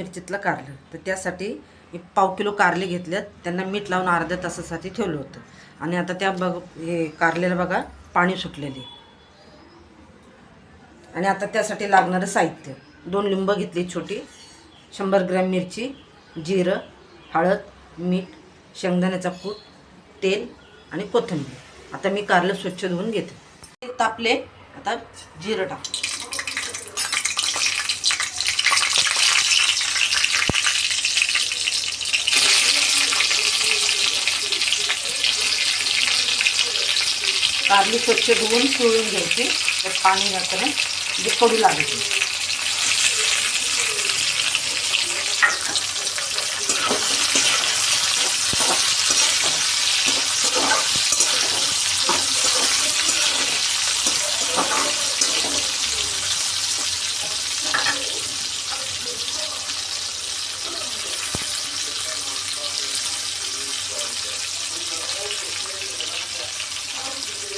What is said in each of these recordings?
मिरचीतलं कारलं. तर त्यासाठी मी 1/2 किलो कारले घेतलेत, त्यांना मीठ लावून अर्ध्या तासासाठी ठेवलं होतं. आणि आता त्या हे कारलेलं बघा पाणी सुटलेले. आणि आता त्यासाठी लागणारं साहित्य: 2 लिंब घेतली छोटी, 100 ग्रॅम मिरची, जिरं, हळद, मीठ, शेंगदाण्याचा कूट, तेल आणि कोथिंबीर. आता मी कारलं स्वच्छ धुवून घेते. ते तापले, आता जिरं टाक. कारली स्वच्छ धुवून पिळून घ्यायची, त्यात पाणी घालताना म्हणजे कडू लागते.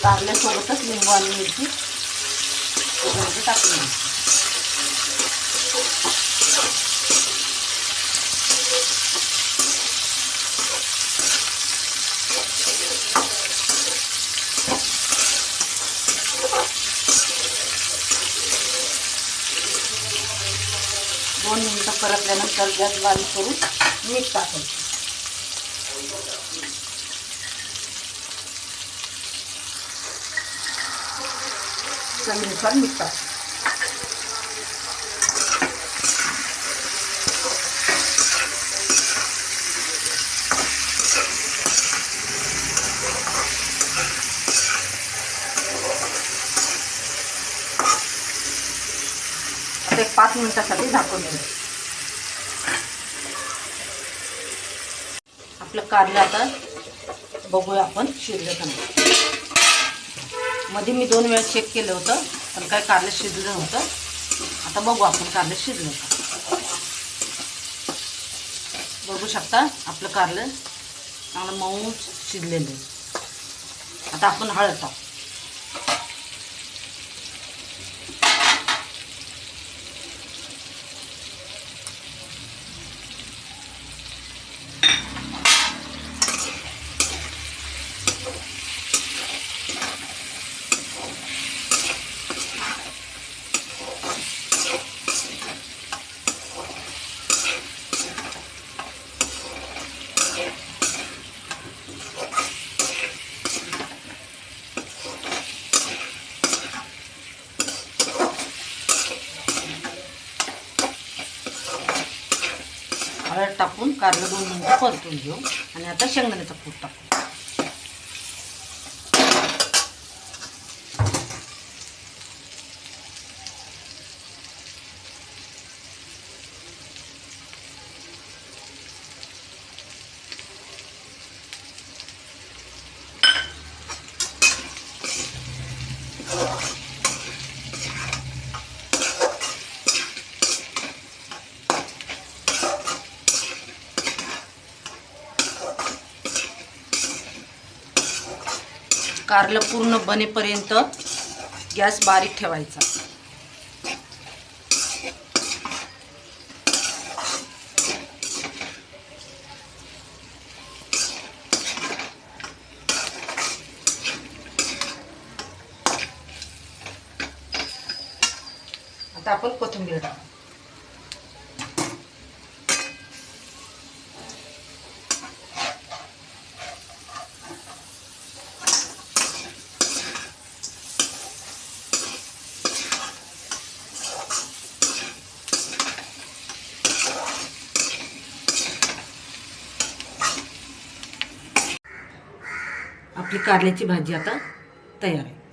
कारल्यासोबतच लिंबू आणि मिरची टाकली. दोन मिनिटं परतल्यानंतर गॅस बारीक करून मीठ टाकायचं. चवीनुसार मीठ टाक. आता 5 मिनिटासाठी झाकून ठेव. आपलं कारलं आता बघूया आपण शिजलं का नाही. मध्ये मी 2 वेळा चेक केलं होतं, पण काय कारलं शिजलं नव्हतं. आता बघू आपण कारलं शिजलं का. बघू शकता आपलं कारलं चांगलं मऊ शिजलेलं आहे. आता आपण हळद टाकू. हळद टाकून कारलं 2 मिनिटं परतून घेऊ. आणि आता शेंगदाण्याचा कूट टाकू. कारलं पूर्ण बनेपर्यंत गॅस बारीक ठेवायचा. आता आपण कोथिंबीर टाकू. आपली कारल्याची भाजी आता तयार आहे.